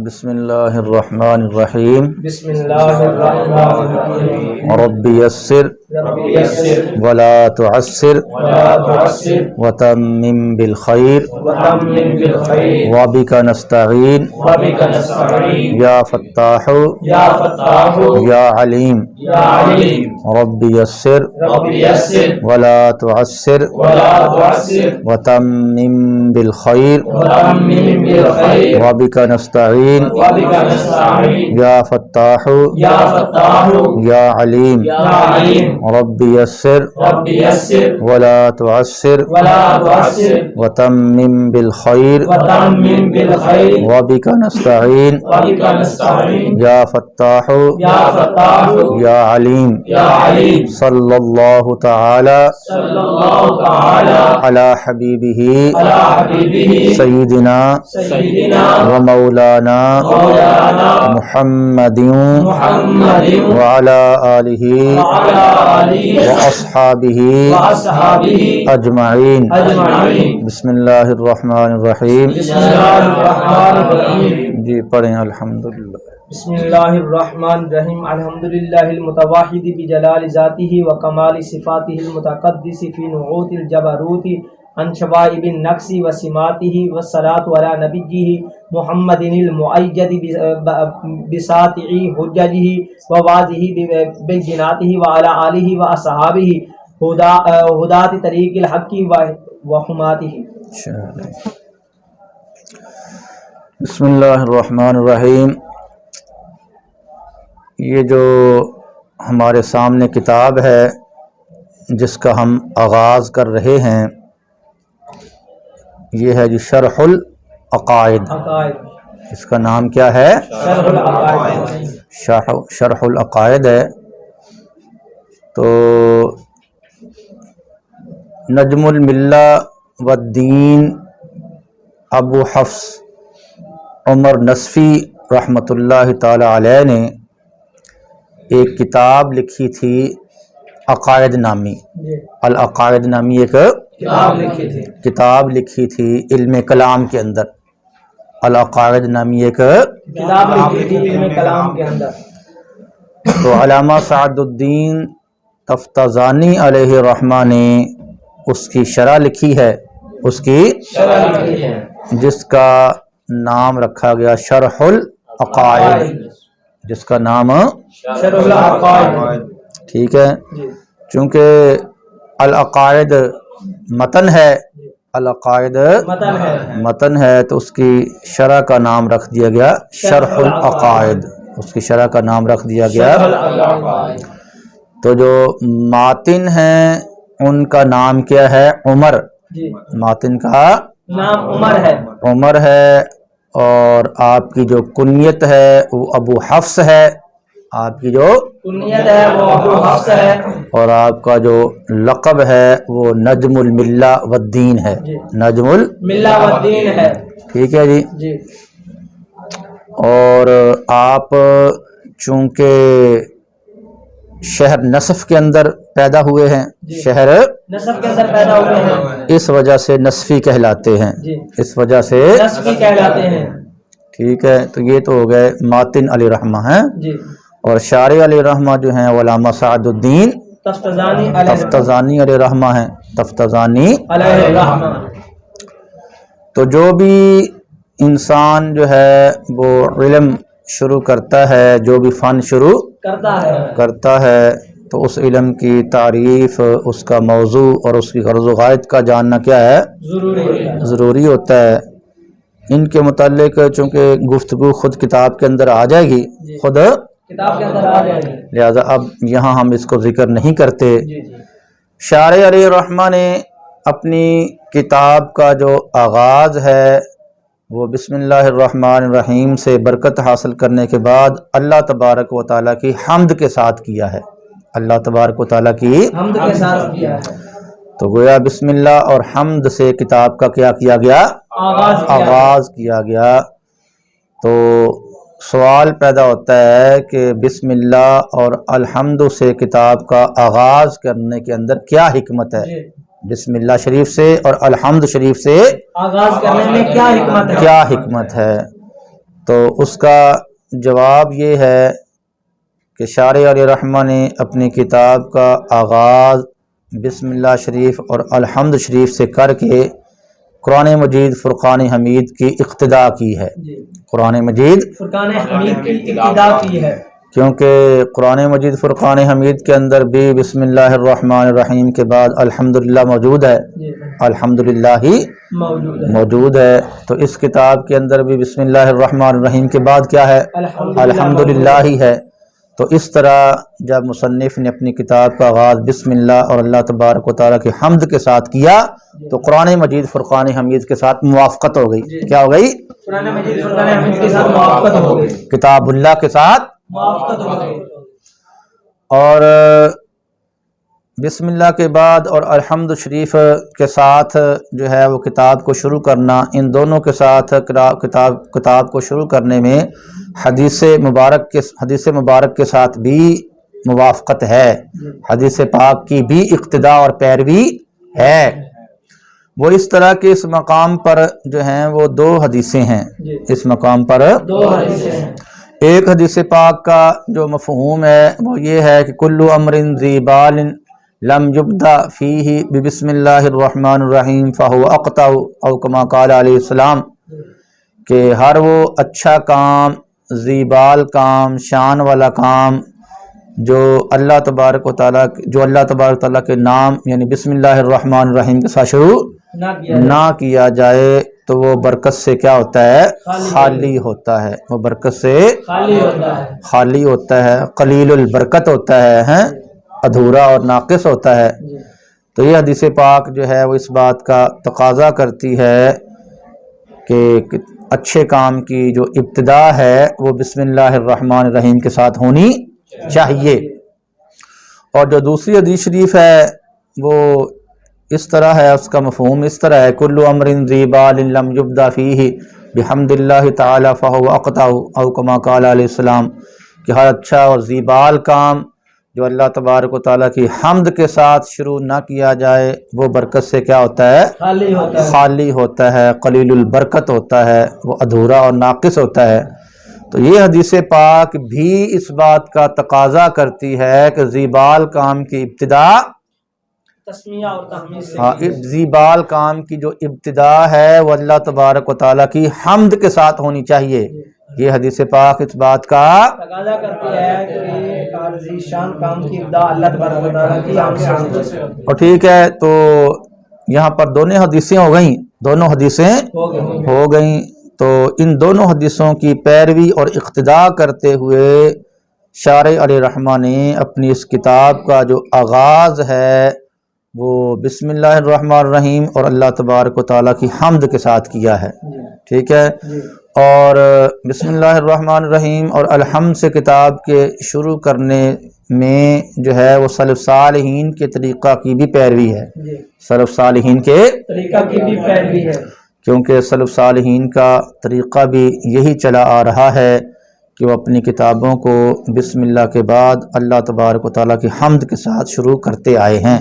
بسم اللہ الرحمن الرحیم بسم اللہ الرحمن الرحیم رب یسر رب یسر ولا تعسر ولا تعسر وتمم بالخیر وتمم بالخیر وبک نستعین وبک نستعین یا فتاح یا فتاح یا علیم یا علیم رب یسر رب یسر ولا تعسر ولا تعسر وتمم بالخیر وتمم بالخیر وبک نستعین وبک نستعین یا فتاح یا فتاح یا علیم یا علیم رب یسر رب یسر ولا تعسر ولا تعسر وتمم بالخیر وتمم بالخیر وبک نستعین وبک نستعین یا فتاح یا فتاح یا علیم یا علیم صلی اللہ تعالی صلی اللہ تعالی علی حبیبہ علی حبیبہ سیدنا سیدنا و مولانا مولانا محمد محمد وعلی آلہ وعلی آلہ واصحابہ واصحابہ اجمعین اجمعین بسم اللہ الرحمن الرحیم بسم اللہ الرحمن الرحیم جی پڑھیں الحمدللہ بسم اللہ الرحمن الرحیم الحمدللہ المتواحد بجلال ذاتہ وکمال صفاتہ المتقدس فی نعوت الجبروت عن شوائب النقص وسماتہ والصلاة علی نبیہ محمد المؤید بساطع حججہ وواضح بیناتہ وعلی آلہ واصحابہ ہداة طریق الحق وحماتہ. بسم اللہ الرحمن الرحیم. یہ جو ہمارے سامنے کتاب ہے جس کا ہم آغاز کر رہے ہیں یہ ہے جی شرح العقائد. اس کا نام کیا ہے؟ شرح العقائد. شرح العقائد ہے. تو نجم الملہ والدین ابو حفص عمر نصفی رحمۃ اللہ تعالی علیہ نے ایک کتاب لکھی تھی عقائد نامی. العقائد نامی ایک کتاب لکھی تھی علم کلام کے اندر. العقائد نامی ایک کتاب لکھی تھی علم کلام کے اندر. تو علامہ سعد الدین تفتزانی علیہ الرحمہ نے اس کی شرح لکھی ہے، اس کی شرح لکھی ہے جس کا نام رکھا گیا شرح العقائد، جس کا نام شرح العقائد. ٹھیک ہے. جی چونکہ العقائد متن ہے، العقائد متن ہے تو اس کی شرح کا نام رکھ دیا گیا شرح العقائد. اس کی شرح کا نام رکھ دیا گیا. تو جو ماتن ہیں ان کا نام کیا ہے؟ عمر. جی ماتن کا نام عمر ہے. عمر ہے، اور آپ کی جو کنیت ہے وہ ابو حفص ہے. آپ کی جو کنیت ہے وہ ابو حفص ہے، اور آپ کا جو لقب ہے وہ نجم الملہ والدین ہے. نجم ملہ والدین ہے. ٹھیک ہے جی. جی اور آپ چونکہ شہر نصف کے اندر پیدا ہوئے ہیں، شہر نسب کے اندر پیدا ہوئے ہیں، اس وجہ سے نصفی کہلاتے ہیں. جی اس وجہ سے نسبی کہلاتے ہیں. ٹھیک ہے. تو یہ تو ہو گئے ماتن علیہ رحمہ ہیں. جی اور شارع علیہ رحمہ جو ہیں علامہ سعد الدین تفتزانی تفتزانی علیہ رحمہ ہیں. تفتزانی علیہ الرحمہ. تو جو بھی انسان جو ہے وہ علم شروع کرتا ہے، جو بھی فن شروع کرتا ہے تو اس علم کی تعریف، اس کا موضوع اور اس کی غرض و غایت کا جاننا کیا ہے؟ ضروری ہوتا ہے. ان کے متعلق چونکہ گفتگو خود کتاب کے اندر آ جائے گی، خود کتاب کے اندر آ جائے گی، لہذا اب یہاں ہم اس کو ذکر نہیں کرتے. جی شارع علیہ الرحمہ نے اپنی کتاب کا جو آغاز ہے وہ بسم اللہ الرحمن الرحیم سے برکت حاصل کرنے کے بعد اللہ تبارک و تعالیٰ کی حمد کے ساتھ کیا ہے. اللہ تبارک و تعالیٰ کی حمد کے ساتھ کیا ہے. تو گویا بسم اللہ اور حمد سے کتاب کا کیا کیا گیا؟ آغاز کیا گیا. تو سوال پیدا ہوتا ہے کہ بسم اللہ اور الحمد سے کتاب کا آغاز کرنے کے اندر کیا حکمت ہے؟ بسم اللہ شریف سے اور الحمد شریف سے آغاز کرنے میں کیا حکمت ہے؟ کیا حکمت ہے؟ تو اس کا جواب یہ ہے کہ شارح علیہ رحمہ نے اپنی کتاب کا آغاز بسم اللہ شریف اور الحمد شریف سے کر کے قرآن مجید فرقان حمید کی اقتدا کی ہے۔ قرآن مجید فرقان حمید کی ابتدا کی ہے، کیونکہ قرآن مجید فرقان حمید کے اندر بھی بسم اللہ الرحمن الرحیم کے بعد الحمدللہ موجود ہے، الحمدللہ ہی موجود ہے۔ تو اس کتاب کے اندر بھی بسم اللہ الرحمن الرحیم کے بعد کیا ہے؟ الحمدللہ ہی ہے۔ تو اس طرح جب مصنف نے اپنی کتاب کا آغاز بسم اللہ اور اللہ تبارک و تعالیٰ کی حمد کے ساتھ کیا تو قرآن مجید فرقان حمید کے ساتھ موافقت ہو گئی۔ کیا ہو گئی؟ قرآن مجید فرقان حمید کے ساتھ موافقت ہو گئی، کتاب اللہ کے ساتھ موافقت ہو گئی۔ اور بسم اللہ کے بعد اور الحمد شریف کے ساتھ جو ہے وہ کتاب کو شروع کرنا، ان دونوں کے ساتھ کتاب کو شروع کرنے میں حدیث مبارک کے ساتھ بھی موافقت ہے، حدیث پاک کی بھی اقتدا اور پیروی ہے۔ وہ اس طرح کے اس مقام پر جو ہیں وہ دو حدیثیں ہیں، اس مقام پر دو حدیثیں ہیں۔ ایک حدیث پاک کا جو مفہوم ہے وہ یہ ہے کہ کل امر ذی بال لم یبدا فیہ بسم اللہ الرحمن الرحیم فہو اقطع او کما قال علیہ السلام، کہ ہر وہ اچھا کام، ذی بال کام، شان والا کام جو اللہ تبارک و تعالیٰ کے نام یعنی بسم اللہ الرحمن الرحیم کے ساتھ شروع نہ کیا جائے تو وہ برکت سے کیا ہوتا ہے؟ خالی ہوتا ہے، وہ برکت سے خالی ہوتا ہے، قلیل البرکت ہوتا ہے، ادھورا اور ناقص ہوتا ہے۔ تو یہ حدیث پاک جو ہے وہ اس بات کا تقاضا کرتی ہے کہ اچھے کام کی جو ابتدا ہے وہ بسم اللہ الرحمن الرحیم کے ساتھ ہونی چاہیے۔ اور جو دوسری حدیث شریف ہے وہ اس طرح ہے، اس کا مفہوم اس طرح ہے کل امر ذی بال لم یبدا فیہ بحمد اللہ تعالی فہو اقطع او کما قال علیہ السلام، کہ ہر اچھا اور ذی بال کام جو اللہ تبارک و تعالیٰ کی حمد کے ساتھ شروع نہ کیا جائے وہ برکت سے کیا ہوتا ہے؟ خالی ہوتا ہے، قلیل البرکت ہوتا ہے، وہ ادھورا اور ناقص ہوتا ہے۔ تو یہ حدیث پاک بھی اس بات کا تقاضا کرتی ہے کہ ذی بال کام کی ابتدا، تسمیہ اور تحمید سے، ذی بال کام کی جو ابتدا ہے وہ اللہ تبارک و تعالیٰ کی حمد کے ساتھ ہونی چاہیے۔ یہ حدیث پاک اس بات کا تقاضا کرتی ہے کہ عارضی شان کام کی ابتدا اللہ تبارک و تعالیٰ کی حمد سے ہو۔ اور ٹھیک ہے، تو یہاں پر دونوں حدیثیں ہو گئیں، تو ان دونوں حدیثوں کی پیروی اور اقتدا کرتے ہوئے شارح علیہ رحمہ نے اپنی اس کتاب کا جو آغاز ہے وہ بسم اللہ الرحمن الرحیم اور اللہ تبارک و تعالیٰ کی حمد کے ساتھ کیا ہے، ٹھیک ہے۔ اور بسم اللہ الرحمن الرحیم اور الحمد سے کتاب کے شروع کرنے میں جو ہے وہ سلف صالحین کے طریقہ کی بھی پیروی ہے، سلف صالحین کے طریقہ کی بھی پیروی ہے، کیونکہ سلف صالحین کا طریقہ بھی یہی چلا آ رہا ہے کہ وہ اپنی کتابوں کو بسم اللہ کے بعد اللہ تبارک و تعالیٰ کی حمد کے ساتھ شروع کرتے آئے ہیں۔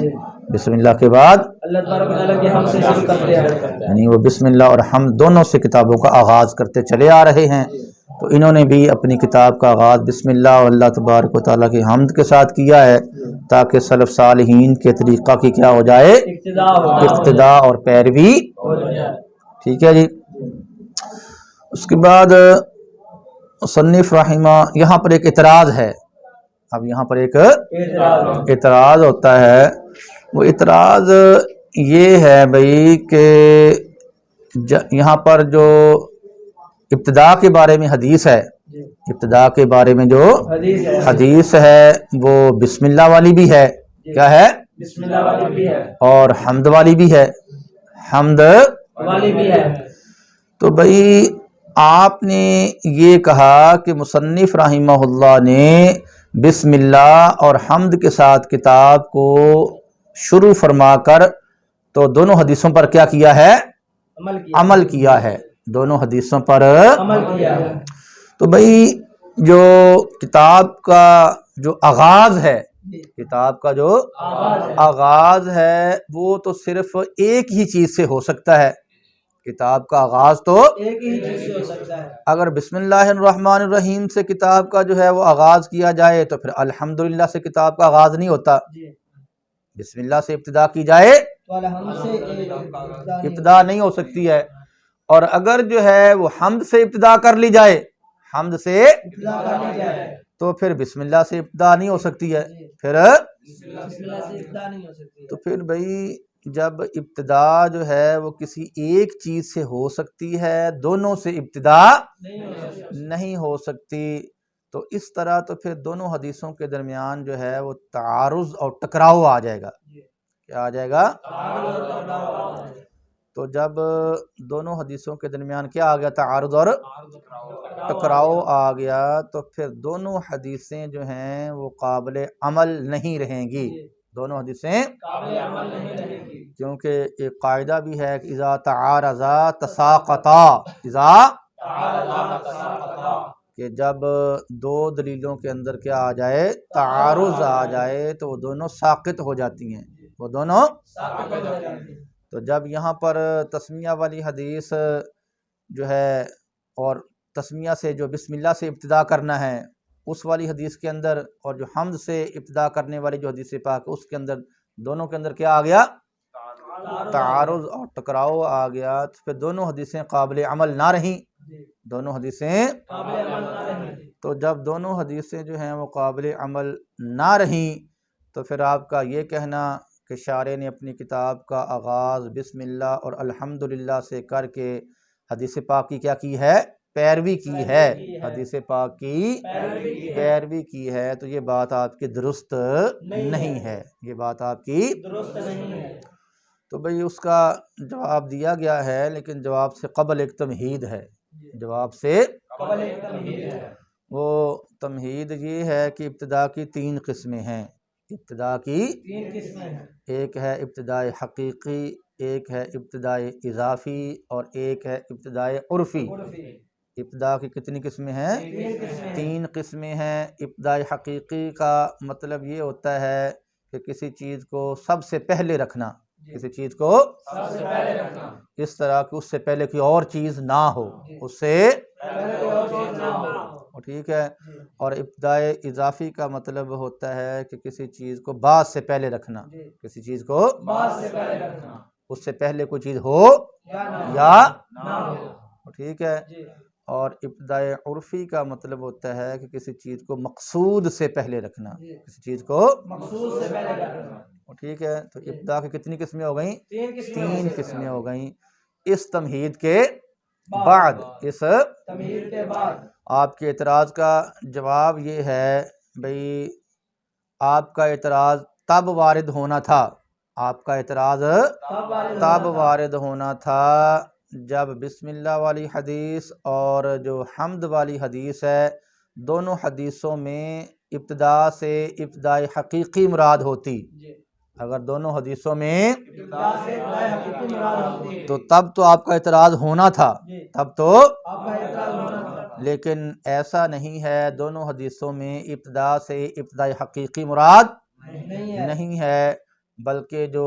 بسم اللہ کے بعد اللہ تبارک و تعالیٰ کی حمد سے شروع کرتے ہیں، یعنی وہ بسم اللہ اور حمد دونوں سے کتابوں کا آغاز کرتے چلے آ رہے ہیں۔ تو انہوں نے بھی اپنی کتاب کا آغاز بسم اللہ اور اللہ تبارک و تعالیٰ کی حمد کے ساتھ کیا ہے تاکہ سلف صالحین کے طریقہ کی کیا ہو جائے؟ اقتدا اور پیروی، ٹھیک ہے جی۔ اس کے بعد مصنف رحمہ یہاں پر ایک اعتراض ہے، اب یہاں پر ایک اعتراض ہوتا ہے۔ وہ اعتراض یہ ہے بھائی کہ یہاں پر جو ابتدا کے بارے میں حدیث ہے، ابتدا کے بارے میں جو حدیث ہے وہ بسم اللہ والی بھی ہے، کیا ہے؟ بسم اللہ والی بھی ہے اور حمد والی بھی ہے، حمد والی بھی ہے۔ تو بھائی آپ نے یہ کہا کہ مصنف رحمہ اللہ نے بسم اللہ اور حمد کے ساتھ کتاب کو شروع فرما کر تو دونوں حدیثوں پر کیا کیا ہے؟ عمل کیا ہے، دونوں حدیثوں پر عمل کیا ہے۔ تو بھائی جو کتاب کا جو آغاز ہے، کتاب کا جو آغاز ہے وہ تو صرف ایک ہی چیز سے ہو سکتا ہے، کتاب کا آغاز تو ایک ہی چیز سے ہو سکتا ہے. اگر بسم اللہ الرحمن الرحیم سے کتاب کا جو ہے وہ آغاز کیا جائے تو پھر الحمدللہ سے کتاب کا آغاز نہیں ہوتا. جی بسم اللہ سے ابتدا کی جائے تو الحمد سے ابتدا نہیں ہو سکتی ہے، اور اگر جو ہے وہ حمد سے ابتدا کر لی جائے، حمد سے ابتدا کر لی جائے تو پھر بسم اللہ سے ابتدا نہیں ہو سکتی ہے. پھر بسم اللہ سے ابتدا نہیں ہو سکتی. تو پھر بھائی جب ابتدا جو ہے وہ کسی ایک چیز سے ہو سکتی ہے، دونوں سے ابتدا نہیں ہو سکتی، تو اس طرح تو پھر دونوں حدیثوں کے درمیان جو ہے وہ تعارض اور ٹکراؤ آ جائے گا. کیا آ جائے گا؟ تو جب دونوں حدیثوں کے درمیان کیا آ گیا؟ تعارض اور ٹکراؤ آ گیا، تو پھر دونوں حدیثیں جو ہیں وہ قابل عمل نہیں رہیں گی. دونوں حدیثیں کیونکہ ایک قاعدہ بھی ہے کہ اذا تعارضا تساقطا، اذا کہ جب دو دلیلوں کے اندر کیا آ جائے؟ تعارض آ جائے تو وہ دونوں ساقط ہو جاتی ہیں، وہ دونوں. تو جب یہاں پر تسمیہ والی حدیث جو ہے اور تسمیہ سے جو بسم اللہ سے ابتدا کرنا ہے اس والی حدیث کے اندر، اور جو حمد سے ابتدا کرنے والی جو حدیث پاک اس کے اندر، دونوں کے اندر کیا آ گیا؟ تعارض اور ٹکراؤ آ گیا، تو پھر دونوں حدیثیں قابل عمل نہ رہیں. دونوں حدیثیں تو جب دونوں حدیثیں جو ہیں وہ قابل عمل نہ رہیں تو پھر آپ کا یہ کہنا کہ شارح نے اپنی کتاب کا آغاز بسم اللہ اور الحمدللہ سے کر کے حدیث پاک کی کیا کی ہے؟ پیروی کی ہے. حدیث پاک کی پیروی کی ہے، تو یہ بات آپ کی درست نہیں ہے، یہ بات آپ کی درست نہیں ہے. تو بھئی اس کا جواب دیا گیا ہے، لیکن جواب سے قبل ایک تمہید ہے. جواب سے قبل ایک تمہید ہے. وہ تمہید یہ ہے کہ ابتدا کی 3 قسمیں ہیں. ابتدا کی 3 قسمیں ہیں. ایک ہے ابتداء حقیقی، ایک ہے ابتداء اضافی، اور ایک ہے ابتداء عرفی. ابتدا کی کتنی قسمیں ہیں؟ 3 قسمیں ہیں. ابتداء حقیقی کا مطلب یہ ہوتا ہے کہ کسی چیز کو سب سے پہلے رکھنا، کسی چیز کو سب سے پہلے رکھنا، اس طرح کہ اس سے پہلے کوئی اور چیز نہ ہو، اس سے ٹھیک ہے. اور ابتداء اضافی کا مطلب ہوتا ہے کہ کسی چیز کو بعد سے پہلے رکھنا، کسی چیز کو بعد سے پہلے رکھنا، اس سے پہلے کوئی چیز ہو یا نہ ہو. ٹھیک ہے. اور ابتداء عرفی کا مطلب ہوتا ہے کہ کسی چیز کو مقصود سے پہلے رکھنا، کسی چیز کو مقصود سے پہلے رکھنا. ٹھیک ہے. تو ابتدا کی کتنی قسمیں ہو گئیں؟ 3 قسمیں ہو گئیں. اس تمہید کے بعد، اس تمہید کے بعد آپ کے اعتراض کا جواب یہ ہے بھئی آپ کا اعتراض تب وارد ہونا تھا، آپ کا اعتراض تب وارد ہونا تھا جب بسم اللہ والی حدیث اور جو حمد والی حدیث ہے، دونوں حدیثوں میں ابتدا سے ابتداء حقیقی مراد ہوتی. اگر دونوں حدیثوں میں تو تب تو آپ کا اعتراض ہونا تھا، تب تو. لیکن ایسا نہیں ہے، دونوں حدیثوں میں ابتدا سے ابتداء حقیقی مراد نہیں ہے، بلکہ جو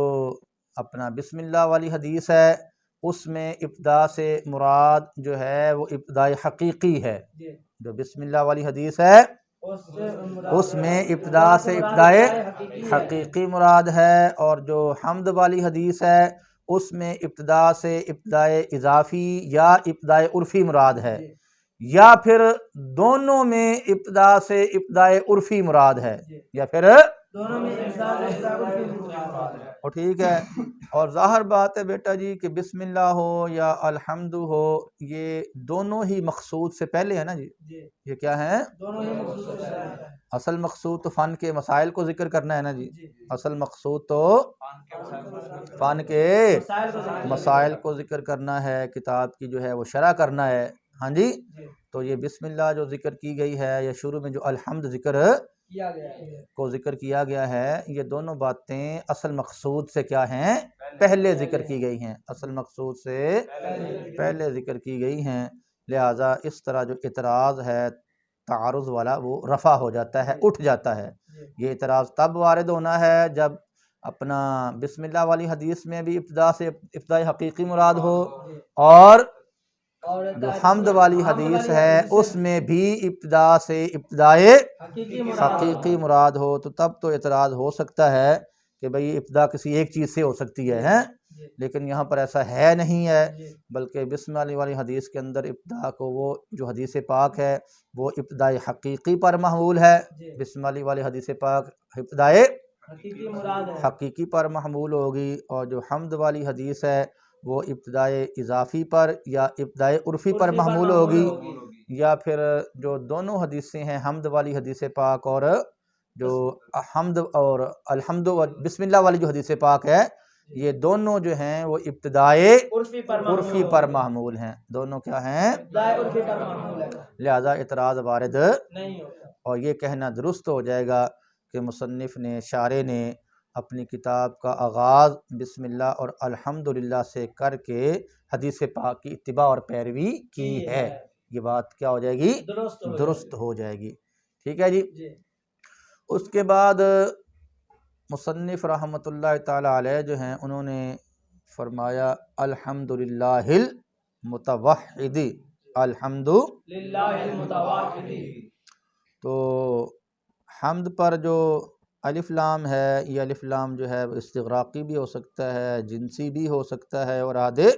اپنا بسم اللہ والی حدیث ہے اس میں ابتدا سے مراد جو ہے وہ ابتداء حقیقی ہے. جو بسم اللہ والی حدیث ہے اس میں ابتدا سے ابتداء حقیقی مراد ہے، اور جو حمد والی حدیث ہے اس میں ابتدا سے ابتداء اضافی یا ابتداء عرفی مراد ہے، یا پھر دونوں میں ابتدا سے ابتداء عرفی مراد ہے، یا پھر دونوں میں اور ٹھیک ہے. اور ظاہر بات ہے بیٹا جی کہ بسم اللہ ہو یا الحمد ہو، یہ دونوں ہی مقصود سے پہلے ہے نا جی. یہ کیا ہیں؟ دونوں ہی مقصود سے پہلے. اصل مقصود تو فن کے مسائل کو ذکر کرنا ہے نا جی. اصل مقصود تو فن کے مسائل کو ذکر کرنا ہے، کتاب کی جو ہے وہ شرح کرنا ہے. ہاں جی. تو یہ بسم اللہ جو ذکر کی گئی ہے یا شروع میں جو الحمد ذکر کیا گیا ہے، یہ دونوں باتیں اصل مقصود سے کیا ہیں؟ پہلے ذکر کی گئی ہیں، اصل مقصود سے پہلے ذکر کی گئی ہیں. لہٰذا اس طرح جو اعتراض ہے تعارض والا وہ رفع ہو جاتا ہے، اٹھ جاتا ہے. یہ اعتراض تب وارد ہونا ہے جب اپنا بسم اللہ والی حدیث میں بھی ابتدا سے ابتدائی حقیقی مراد ہو، اور جو حمد والی حدیث ہے اس میں بھی ابتدا سے ابتدائے حقیقی مراد ہو، تو تب تو اعتراض ہو سکتا ہے کہ بھئی ابتدا کسی ایک چیز سے ہو سکتی ہے، ہیں؟ لیکن یہاں پر ایسا ہے نہیں ہے، بلکہ بسم اللہ والی حدیث کے اندر ابتدا کو وہ جو حدیث پاک ہے وہ ابتدائی حقیقی پر محمول ہے، بسم اللہ والی حدیث پاک ابتدائی حقیقی پر محمول ہوگی، اور جو حمد والی حدیث ہے وہ ابتدائے اضافی پر یا ابتدائے عرفی پر محمول ہوگی، یا پھر جو دونوں حدیثیں ہیں حمد والی حدیث پاک اور جو حمد اور الحمد و بسم اللہ والی جو حدیث پاک ہے، یہ دونوں جو ہیں وہ ابتدائے عرفی پر محمول ہیں، دونوں کیا ہیں؟ لہذا اعتراض وارد نہیں، اور یہ کہنا درست ہو جائے گا کہ مصنف نے، شارح نے اپنی کتاب کا آغاز بسم اللہ اور الحمدللہ سے کر کے حدیث پاک کی اتباع اور پیروی کی ہے، یہ بات کیا ہو جائے گی؟ درست ہو جائے گی، ٹھیک ہے جی۔ اس کے بعد مصنف رحمۃ اللہ تعالی علیہ جو ہیں انہوں نے فرمایا الحمدللہ المتوحد، الحمدللہ المتوحد، تو حمد پر جو الف لام ہے، یہ الف لام جو ہے استغراقی بھی ہو سکتا ہے، جنسی بھی ہو سکتا ہے، اور آدھے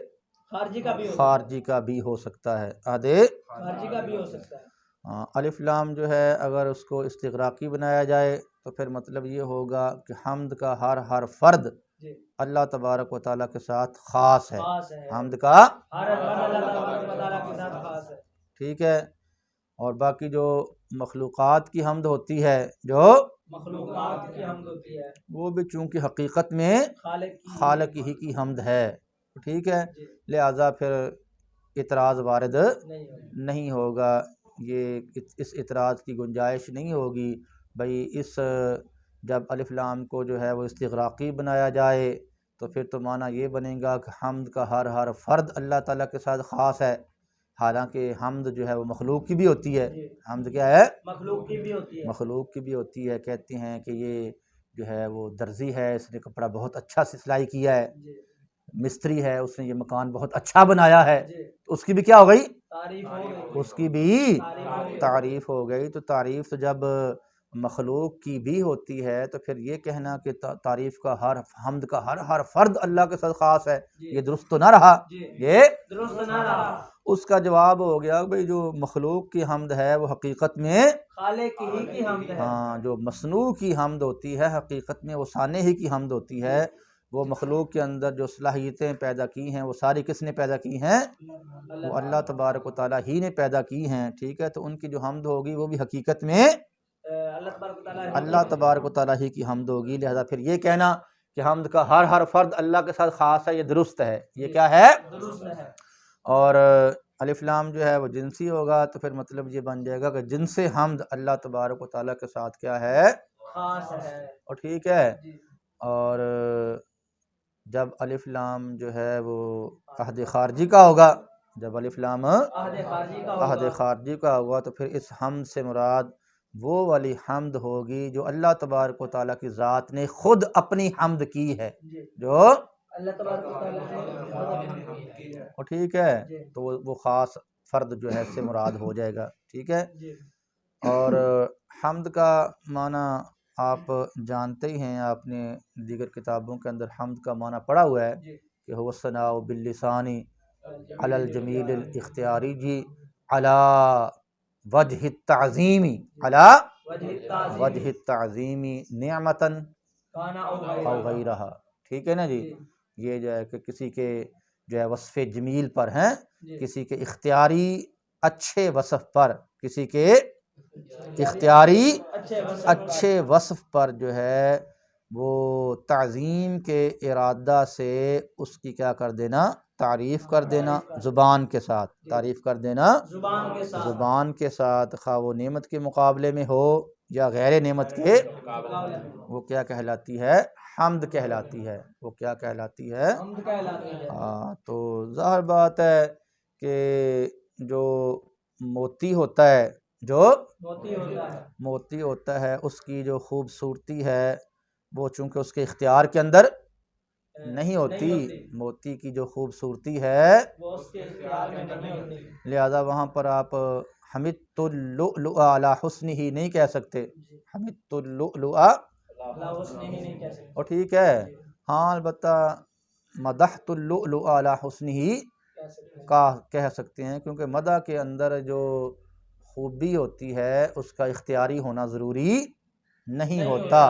خارجی کا بھی ہو سکتا ہے، آدھے خارجی کا بھی ہو سکتا ہے۔ الف لام جو ہے اگر اس کو استغراقی بنایا جائے تو پھر مطلب یہ ہوگا کہ حمد کا ہر فرد اللہ تبارک و تعالیٰ کے ساتھ خاص ہے، حمد کا ہر فرد اللہ تبارک و تعالیٰ کے ساتھ خاص ہے، ٹھیک ہے۔ اور باقی جو مخلوقات کی حمد ہوتی ہے، جو مخلوقات کی حمد ہوتی ہے، وہ بھی چونکہ حقیقت میں خالق ہی کی حمد ہے، ٹھیک ہے، لہذا پھر اعتراض وارد نہیں ہوگا، یہ اس اعتراض کی گنجائش نہیں ہوگی بھئی اس جب الف لام کو جو ہے وہ استغراقی بنایا جائے تو پھر تو معنی یہ بنے گا کہ حمد کا ہر فرد اللہ تعالیٰ کے ساتھ خاص ہے، حالانکہ حمد جو ہے وہ مخلوق کی بھی ہوتی ہے، حمد کیا ہے؟ مخلوق کی بھی ہوتی ہے، مخلوق کی بھی ہوتی ہے۔ کہتے ہیں کہ یہ جو ہے وہ درزی ہے، اس نے کپڑا بہت اچھا سے سلائی کیا ہے، مستری ہے، اس نے یہ مکان بہت اچھا بنایا ہے، تو اس کی بھی کیا ہو گئی؟ اس کی بھی تعریف ہو گئی۔ تو تعریف تو جب مخلوق کی بھی ہوتی ہے تو پھر یہ کہنا کہ تعریف کا حمد کا ہر فرد اللہ کے ساتھ خاص ہے، یہ درست تو نہ رہا، یہ درست نہ رہا۔ اس کا جواب ہو گیا بھئی جو مخلوق کی حمد ہے وہ حقیقت میں خالق ہی کی حمد ہے، ہاں، جو مصنوع کی حمد ہوتی ہے حقیقت میں وہ صانع ہی کی حمد ہوتی ہے، وہ مخلوق کے اندر جو صلاحیتیں پیدا کی ہیں وہ ساری کس نے پیدا کی ہیں؟ وہ اللہ تبارک و تعالیٰ ہی نے پیدا کی ہیں، ٹھیک ہے۔ تو ان کی جو حمد ہوگی وہ بھی حقیقت میں اللہ تبارک و تعالیٰ ہی کی حمد ہوگی، لہذا پھر یہ کہنا کہ حمد کا ہر فرد اللہ کے ساتھ خاص ہے، یہ درست ہے، یہ کیا ہے؟ درست ہے۔ اور الف لام جو ہے وہ جنسی ہوگا تو پھر مطلب یہ بن جائے گا کہ جنس حمد اللہ تبارک و تعالیٰ کے ساتھ کیا ہے؟ خاص ہے، اور ٹھیک ہے۔ اور جب الف لام جو ہے وہ عہد خارجی کا ہوگا، جب الف لام عہد خارجی کا ہوگا تو پھر اس حمد سے مراد وہ والی حمد ہوگی جو اللہ تبارک و تعالیٰ کی ذات نے خود اپنی حمد کی ہے، جو اللہ تبارک و تعالیٰ نے، اور ٹھیک ہے، تو وہ خاص فرد جو ہے اس سے مراد ہو جائے گا، ٹھیک ہے۔ اور حمد کا معنی آپ جانتے ہی ہیں، آپ نے دیگر کتابوں کے اندر حمد کا معنی پڑھا ہوا ہے کہ هو الثناء باللسان علی الجمیل الاختیاری جی علی وجہ التعظیم، علی وجہ التعظیم نعمتا او غیرہا، ٹھیک ہے نا جی۔ یہ جو ہے کہ کسی کے جو ہے وصف جمیل پر ہیں، کسی کے اختیاری اچھے وصف پر، کسی کے اختیاری اچھے وصف پر جو ہے وہ تعظیم کے ارادہ سے اس کی کیا کر دینا؟ تعریف کر دینا زبان کے ساتھ، تعریف کر دینا زبان کے ساتھ، خواہ وہ نعمت کے مقابلے میں ہو یا غیر نعمت کے، وہ کیا کہلاتی ہے؟ حمد کہلاتی ہے، وہ کیا کہلاتی ہے؟ حمد کہلاتی ہے۔ تو ظاہر بات ہے کہ جو موتی ہوتا ہے، جو موتی ہوتا ہے اس کی جو خوبصورتی ہے وہ چونکہ اس کے اختیار کے اندر نہیں ہوتی، موتی کی جو خوبصورتی ہے وہ اس کے اختیار میں نہیں ہوتی، لہذا وہاں پر آپ حمدت اللؤلؤ علی حسنہ ہی نہیں کہہ سکتے، حمدت اللؤلؤ اللہ اس نے ہی نہیں کہہ سکتا، اور ٹھیک ہے ہاں، البتہ مدحت اللؤلؤ علی حسنہ ہی کہہ سکتے ہیں، کا کہہ سکتے ہیں، کیونکہ مدح کے اندر جو خوبی ہوتی ہے اس کا اختیاری ہونا ضروری نہیں ہوتا،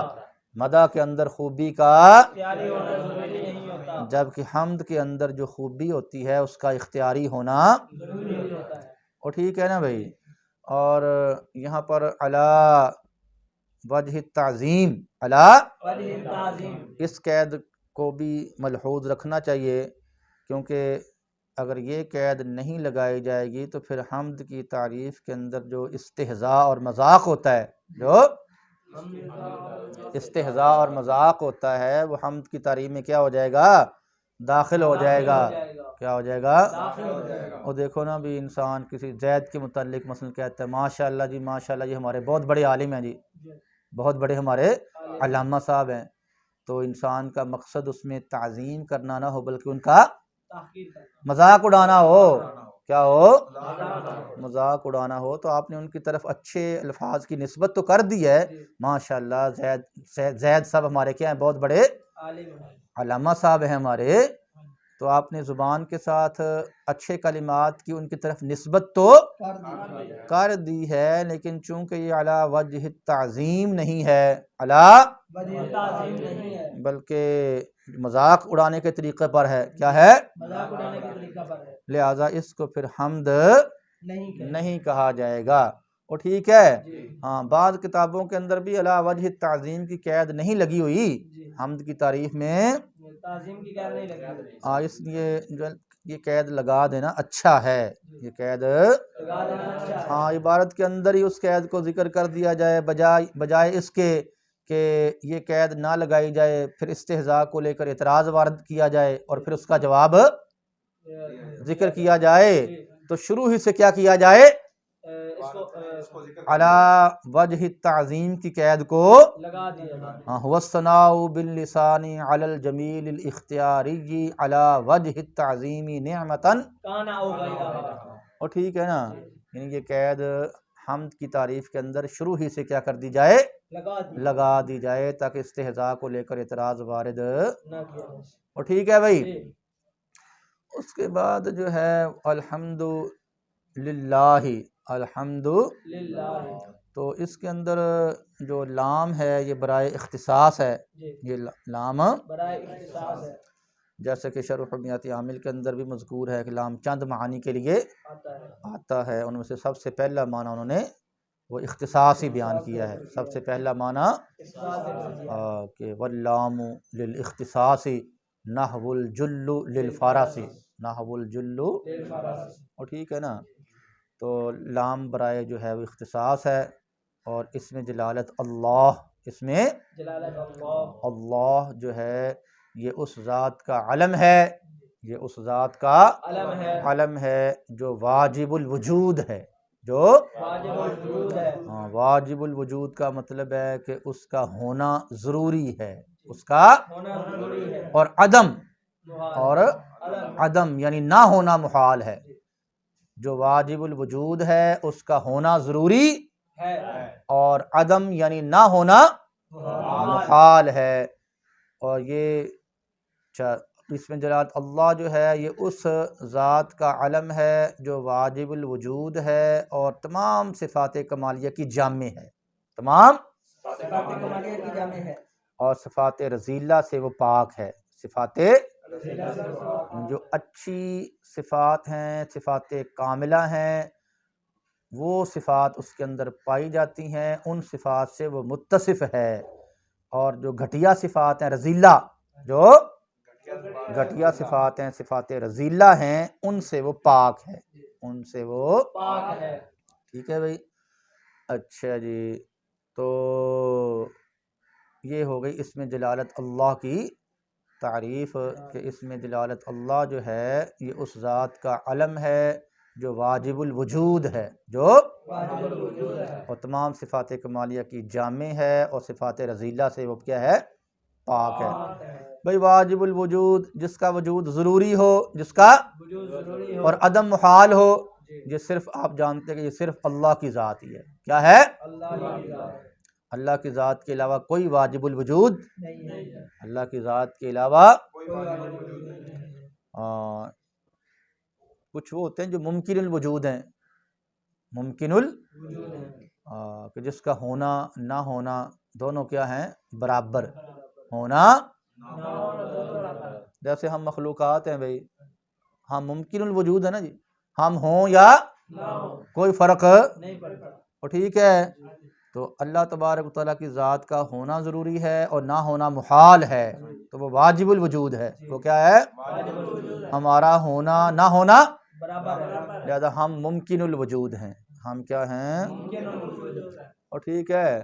مدح کے اندر خوبی کا اختیاری ہونا ضروری نہیں ہوتا، جبکہ حمد کے اندر جو خوبی ہوتی ہے اس کا اختیاری ہونا ضروری ہوتا ہے، اور ٹھیک ہے نا بھائی۔ اور یہاں پر علی وجہ التعظیم، علی وجہ تعظیم، اس قید کو بھی ملحوظ رکھنا چاہیے، کیونکہ اگر یہ قید نہیں لگائی جائے گی تو پھر حمد کی تعریف کے اندر جو استہزاء اور مذاق ہوتا ہے، جو استہزاء اور مذاق ہوتا ہے وہ حمد کی تعریف میں کیا ہو جائے گا؟ داخل ہو جائے گا، کیا ہو جائے گا؟ اور دیکھو نا بھی انسان کسی زید کے متعلق مثلا کہتا ہے ماشاء اللہ جی ماشاء اللہ، یہ ہمارے بہت بڑے عالم ہیں جی، بہت بڑے ہمارے علامہ صاحب ہیں، تو انسان کا مقصد اس میں تعظیم کرنا نہ ہو بلکہ ان کا مذاق اڑانا ہو، کیا ہو؟ مذاق اڑانا ہو، تو آپ نے ان کی طرف اچھے الفاظ کی نسبت تو کر دی ہے، ماشاء اللہ زید صاحب ہمارے کیا ہیں؟ بہت بڑے علامہ صاحب ہیں ہمارے، تو آپ نے زبان کے ساتھ اچھے کلمات کی ان کی طرف نسبت تو کر دی ہے، لیکن چونکہ یہ علی وجہ التعظیم نہیں ہے، علی وجہ تعظیم نہیں ہے، بلکہ مذاق اڑانے کے طریقے پر ہے، کیا ہے؟ مذاق اڑانے کے طریقہ پر ہے، لہٰذا اس کو پھر حمد نہیں نہیں کہا جائے گا، اور ٹھیک ہے ہاں۔ بعض کتابوں کے اندر بھی علی وجہ التعظیم کی قید نہیں لگی ہوئی حمد کی تعریف میں، تعظیم کی قید نہیں لگی، اس لیے جو یہ قید لگا دینا اچھا ہے، یہ قید لگا دینا اچھا ہے، ہاں عبارت کے اندر ہی اس قید کو ذکر کر دیا جائے، بجائے اس کے کہ یہ قید نہ لگائی جائے، پھر استہزاء کو لے کر اعتراض وارد کیا جائے اور پھر اس کا جواب ذکر کیا جائے، تو شروع ہی سے کیا کیا جائے؟ علی وجہ التعظیم کی قید کو لگا دیا جائے، ہاں، هو الثناء باللسان علی الجمیل الاختیاری علی وجہ التعظیم نعمتا، کانا او غیرہ، اور ٹھیک ہے نا، یعنی یہ قید حمد کی تعریف کے اندر شروع ہی سے کیا کر دی جائے؟ لگا دی جائے، تاکہ استہزاء کو لے کر اعتراض وارد نہ کیا جائے، اور ٹھیک ہے بھائی۔ اس کے بعد جو ہے الحمد للہ، الحمد للہ، تو اس کے اندر جو لام ہے یہ برائے اختصاص ہے، یہ لام برائے اختصاص ہے، جیسے کہ شرح حمیات عامل کے اندر بھی مذکور ہے کہ لام چند معانی کے لیے آتا ہے، ان میں سے سب سے پہلا معنی انہوں نے وہ اختصاص ہی بیان کیا ہے، سب سے پہلا معنی کہ واللام للاختصاص نحو الجل للفارس، نحو الجل، اور ٹھیک ہے نا، تو لام برائے جو ہے وہ اختصاص ہے، اور اس میں جلالت اللہ، اس میں جلالت اللہ جو ہے یہ اس ذات کا علم ہے، یہ اس ذات کا علم ہے جو واجب الوجود ہے، جو واجب الوجود ہے، واجب الوجود کا مطلب ہے کہ اس کا ہونا ضروری ہے، اس کا ہونا ضروری ہے، اور عدم یعنی نہ ہونا محال ہے، جو واجب الوجود ہے اس کا ہونا ضروری ہے، اور عدم یعنی نہ ہونا محال ہے، اور یہ اس میں جلالت اللہ جو ہے یہ اس ذات کا علم ہے جو واجب الوجود ہے اور تمام صفات کمالیہ کی جامع ہے، تمام صفات کمالیہ کی جامع ہے، اور صفات رذیلہ سے وہ پاک ہے، صفات جو اچھی صفات ہیں، صفات کاملہ ہیں، وہ صفات اس کے اندر پائی جاتی ہیں، ان صفات سے وہ متصف ہے، اور جو گھٹیا صفات ہیں رذیلہ، جو گھٹیا صفات ہیں، صفات رذیلہ ہیں، ان سے وہ پاک ہے، ان سے وہ پاک ہے، ٹھیک ہے بھائی۔ اچھا جی، تو یہ ہو گئی اس میں جلالت اللہ کی تعریف، کہ اس میں جلالت اللہ جو ہے یہ اس ذات کا علم ہے جو واجب الوجود ہے، جو واجب الوجود ہے، اور تمام صفات کمالیہ کی جامع ہے، اور صفات رذیلہ سے وہ کیا ہے؟ پاک ہے۔ بھئی واجب الوجود جس کا وجود ضروری ہو، جس کا اور عدم محال ہو، یہ صرف آپ جانتے ہیں کہ یہ صرف اللہ کی ذات ہی ہے۔ کیا ہے؟ اللہ کی ذات کے علاوہ کوئی واجب الوجود اللہ کی ذات کے علاوہ کچھ وہ ہوتے ہیں جو ممکن الوجود ہیں، ممکن کہ جس کا ہونا نہ ہونا دونوں کیا ہیں؟ برابر ہونا۔ جیسے ہم مخلوقات ہیں بھائی، ہم ممکن الوجود ہے نا جی، ہم ہوں یا کوئی فرق اور ٹھیک ہے۔ تو اللہ تبارک و تعالیٰ کی ذات کا ہونا ضروری ہے اور نہ ہونا محال ہے، تو وہ واجب الوجود ہے۔ وہ کیا ہے؟ ہمارا ہونا نہ ہونا لہذا ہم ممکن الوجود ہیں، ہم کیا ہیں؟ اور ٹھیک ہے۔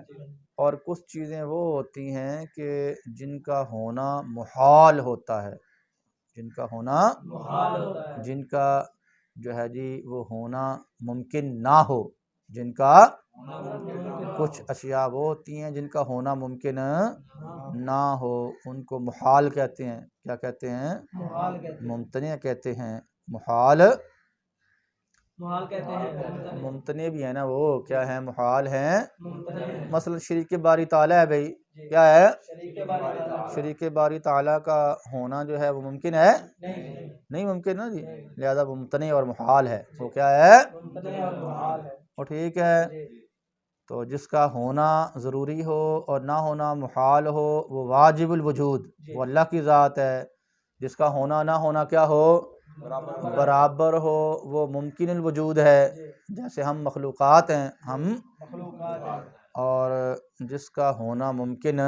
اور کچھ چیزیں وہ ہوتی ہیں کہ جن کا ہونا محال ہوتا ہے، جن کا ہونا جن کا جو ہے جی وہ ہونا ممکن نہ ہو، جن کا کچھ اشیاء وہ ہوتی ہیں جن کا ہونا ممکن نہ ہو، ان کو محال کہتے ہیں۔ کیا کہتے ہیں؟ ممتنع کہتے ہیں۔ محال ممتنع بھی ہے نا، وہ کیا ہے؟ محال ہیں۔ مثلا شریک باری تعالیٰ ہے بھائی، کیا ہے؟ شریک باری تعالیٰ کا ہونا جو ہے وہ ممکن ہے؟ نہیں ممکن نا جی، لہذا وہ ممتنع اور محال ہے۔ وہ کیا ہے؟ اور ٹھیک ہے۔ تو جس کا ہونا ضروری ہو اور نہ ہونا محال ہو وہ واجب الوجود، وہ اللہ کی ذات ہے۔ جس کا ہونا نہ ہونا کیا ہو؟ برابر ہو، وہ ممکن الوجود ہے۔ جیسے ہم مخلوقات ہیں، ہم اور جس کا ہونا ممکن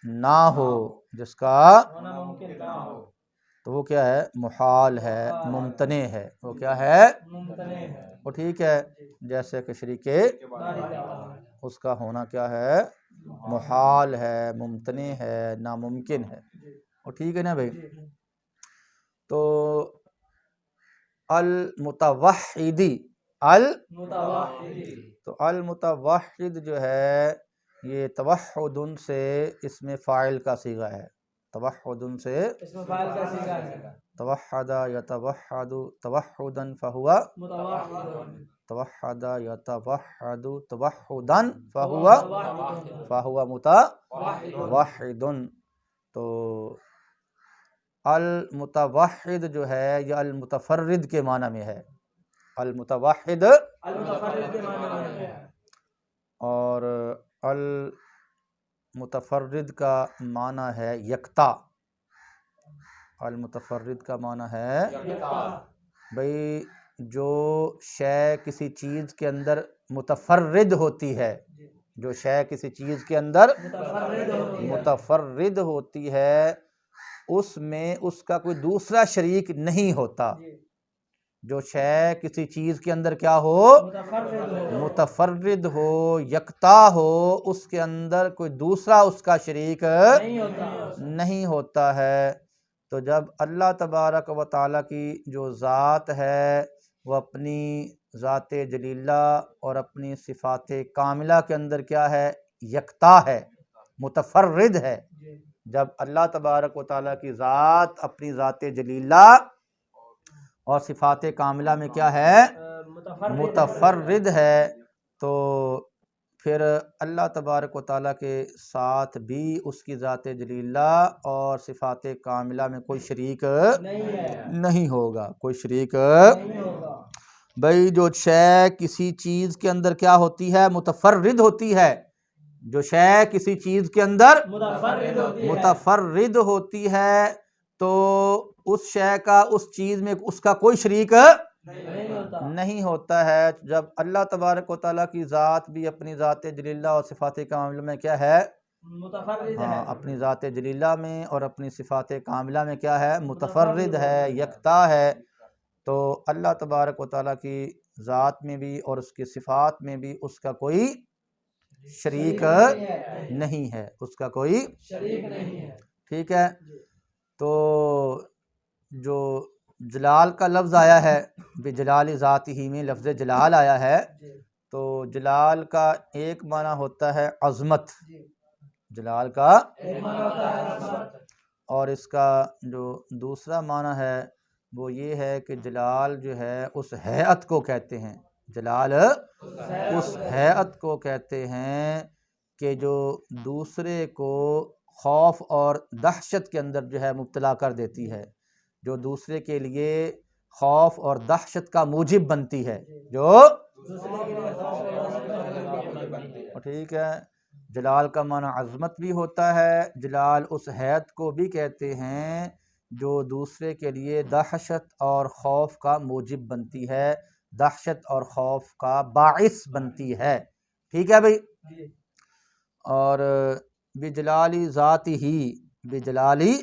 نہ ہو، جس کا تو وہ کیا ہے؟ محال ہے، ممتنع ہے۔ وہ کیا ہے؟ وہ ٹھیک ہے۔ جیسے کہ شریک اس کا ہونا کیا ہے؟ محال ہے، ممتنع ہے، ناممکن ہے۔ وہ ٹھیک ہے نا بھائی۔ تو المتوحدی تو المتوحد جو ہے یہ توحد سے اسم فاعل کا صیغہ ہے۔ توحد سے توحد یتوحد توحدا فہو توحد یتوحد توحدا فہو متوحد۔ تو المتوحد جو ہے یہ المتفرد کے معنی میں ہے۔ المتوحد اور المتفرد کا معنی ہے یکتا۔ المتفرد کا معنی ہے بھئی جو شے کسی چیز کے اندر متفرد ہوتی ہے، جو شے کسی چیز کے اندر متفرد ہوتی ہے اس میں اس کا کوئی دوسرا شریک نہیں ہوتا۔ جو شے کسی چیز کے اندر کیا ہو؟ متفرد ہو، یکتا ہو، اس کے اندر کوئی دوسرا اس کا شریک نہیں ہوتا ہے۔ تو جب اللہ تبارک و تعالیٰ کی جو ذات ہے وہ اپنی ذات جلیلہ اور اپنی صفات کاملہ کے اندر کیا ہے؟ یکتا ہے، متفرد ہے۔ جب اللہ تبارک و تعالیٰ کی ذات اپنی ذات جلیلہ اور صفات کاملہ میں کیا ہے؟ متفرد ہے، تو پھر اللہ تبارک و تعالیٰ کے ساتھ بھی اس کی ذات جلیلہ اور صفات کاملہ میں کوئی شریک نہیں ہوگا، کوئی شریک بھئی جو شے کسی چیز کے اندر کیا ہوتی ہے؟ متفرد ہوتی ہے۔ جو شے کسی چیز کے اندر متفرد ہوتی ہے تو اس شے کا اس چیز میں اس کا کوئی شریک نہیں ہوتا ہے۔ جب اللہ تبارک و تعالیٰ کی ذات بھی اپنی ذات جلیلہ اور صفات کاملہ میں کیا ہے؟ اپنی ذات جلیلہ میں اور اپنی صفات کاملہ میں کیا ہے؟ متفرد ہے، یکتا ہے۔ تو اللہ تبارک و تعالیٰ کی ذات میں بھی اور اس کی صفات میں بھی اس کا کوئی شریک نہیں ہے، اس کا کوئی شریک نہیں ہے۔ ٹھیک ہے۔ تو جو جلال کا لفظ آیا ہے، بجلال ذات ہی میں لفظ جلال آیا ہے، تو جلال کا ایک معنی ہوتا ہے عظمت، جلال کا، ایک معنی ہوتا ہے عظمت، اور اس کا جو دوسرا معنی ہے وہ یہ ہے کہ جلال جو ہے اس ہیئت کو کہتے ہیں، جلال اس ہیئت کو کہتے ہیں کہ جو دوسرے کو خوف اور دہشت کے اندر جو ہے مبتلا کر دیتی ہے، جو دوسرے کے لیے خوف اور دہشت کا موجب بنتی ہے، جو ٹھیک ہے۔ جلال کا معنی عظمت بھی ہوتا ہے، جلال اس ہیئت کو بھی کہتے ہیں جو دوسرے کے لیے دہشت اور خوف کا موجب بنتی ہے، دہشت اور خوف کا باعث بنتی ہے، ٹھیک ہے بھائی۔ اور بجلالی ذات ہی، بجلالی،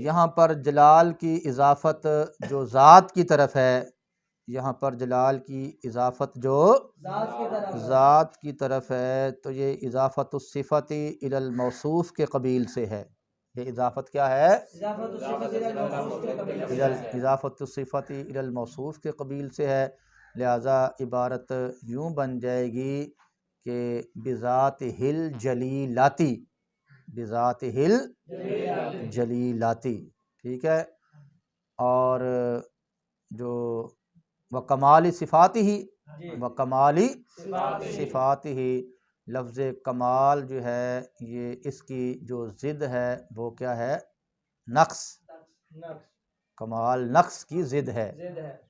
یہاں پر جلال کی اضافت جو ذات کی طرف ہے، یہاں پر جلال کی اضافت جو ذات کی طرف ہے، تو یہ اضافت الصفت الی الموصوف کے قبیل سے ہے۔ یہ اضافت کیا ہے؟ اضافت الصفت الی الموصوف کے قبیل سے ہے، لہذا عبارت یوں بن جائے گی کہ بذات ہل جلیلاتی، بذات ہل جلیلاتی، ٹھیک ہے۔ اور جو وکمال صفات ہی، وکمال صفات ہی، لفظ کمال جو ہے یہ اس کی جو ضد ہے وہ کیا ہے؟ نقص، کمال نقص کی ضد ہے،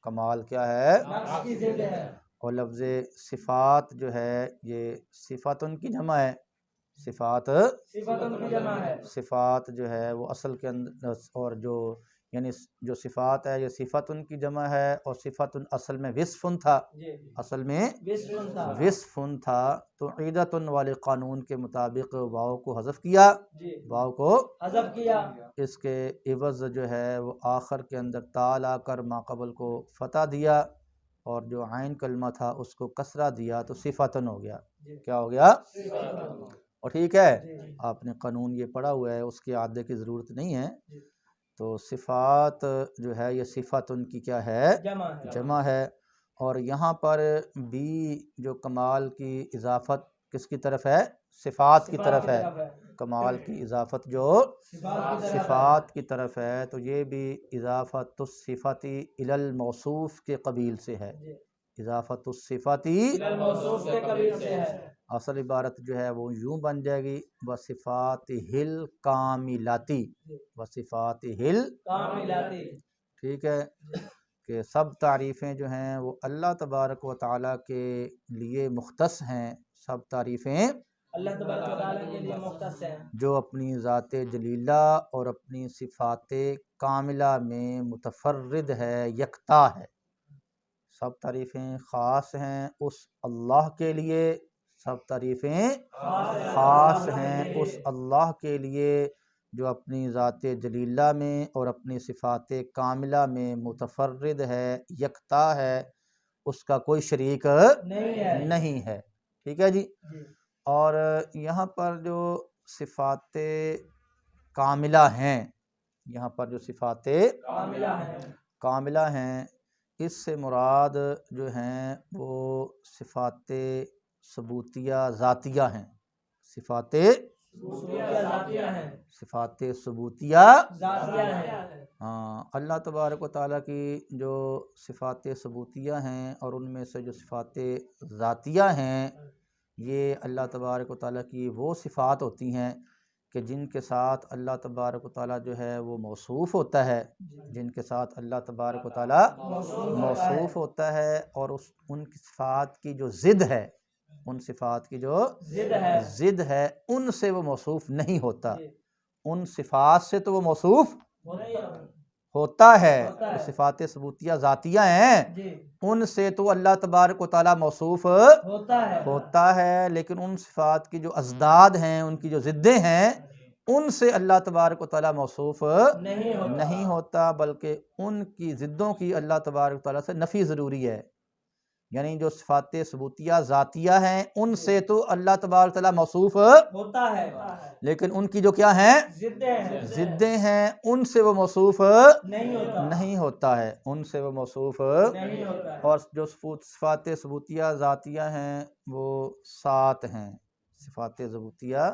کمال کیا ہے؟ نقص کی ضد ہے۔ اور لفظ صفات جو ہے یہ صفاتن کی جمع ہے، صفات، صفتن کی جمع ہے، صفات جو ہے وہ اصل کے اندر، اور جو یعنی جو صفات ہے یہ صفتن کی جمع ہے، اور صفتن اصل میں وصفن تھا، اصل میں وصفن تھا، تو عیدتن والے قانون کے مطابق واو کو حذف کیا، واو کو حذف کیا، اس کے عوض جو ہے وہ آخر کے اندر تا لا کر ما قبل کو فتح دیا، اور جو عین کلمہ تھا اس کو کسرہ دیا، تو صفتن ہو گیا، کیا ہو گیا؟ اور ٹھیک ہے، آپ نے قانون یہ پڑھا ہوا ہے، اس کے اعادے کی ضرورت نہیں ہے۔ تو صفات جو ہے یہ صفت ان کی کیا ہے؟ جمع ہے۔ اور یہاں پر بھی جو کمال کی اضافت کس کی طرف ہے؟ صفات کی طرف ہے، کمال کی اضافت جو صفات کی طرف ہے، تو یہ بھی اضافت الصفت الی الموصوف کے قبیل سے ہے، اضافت الصفت الی الموصوف کے قبیل سے ہے۔ اصل عبارت جو ہے وہ یوں بن جائے گی وصفاتہ الکاملاتی، وصفاتہ کاملاتی، ٹھیک ہے، کہ سب تعریفیں جو ہیں وہ اللہ تبارک و تعالیٰ کے لیے مختص ہیں، سب تعریفیں اللہ تبارک و تعالیٰ کے لیے مختص ہیں، جو اپنی ذات جلیلہ اور اپنی صفات کاملہ میں متفرد ہے، یکتا ہے، سب تعریفیں خاص ہیں اس اللہ کے لیے، سب تعریفیں خاص ہیں اس اللہ کے لیے جو اپنی ذات جلیلہ میں اور اپنی صفات کاملہ میں متفرد ہے، یکتا ہے، اس کا کوئی شریک نہیں ہے، ٹھیک ہے جی۔ اور یہاں پر جو صفات کاملہ ہیں، یہاں پر جو صفات کاملہ ہیں، اس سے مراد جو ہیں وہ صفات ثبوتیہ ذاتیہ ہیں، صفات صفات ثبوتیہ ذاتیہ ہیں، ہاں، اللہ تبارک و تعالیٰ کی جو صفات ثبوتیہ ہیں اور ان میں سے جو صفات ذاتیہ ہیں، یہ اللہ تبارک و تعالیٰ کی وہ صفات ہوتی ہیں کہ جن کے ساتھ اللہ تبارک و تعالیٰ جو ہے وہ موصوف ہوتا ہے، جن کے ساتھ اللہ تبارک و تعالیٰ موصوف ہوتا ہے، اور ان کی صفات کی جو ضد ہے، ان صفات کی جو ضد ہے ان سے وہ موصوف نہیں ہوتا، ان صفات سے تو وہ موصوف ہوتا ہے، جو صفات ثبوتیہ ذاتیہ ہیں ان سے تو اللہ تبارک و تعالیٰ موصوف ہوتا ہے، لیکن ان صفات کی جو ازداد ہیں، ان کی جو ضدیں ہیں، ان سے اللہ تبارک و تعالیٰ موصوف نہیں ہوتا، بلکہ ان کی ضدوں کی اللہ تبارک و تعالیٰ سے نفی ضروری ہے، یعنی جو صفات ثبوتیہ ذاتیہ ہیں ان سے تو اللہ تبارک و تعالیٰ موصوف ہوتا ہے، لیکن ان کی جو کیا ہیں؟ ضدیں ہیں، ان سے وہ موصوف نہیں ہوتا ہے، ان سے وہ موصوف اور جو صفات ثبوتیہ ذاتیہ ہیں وہ 7 ہیں، صفات ثبوتیہ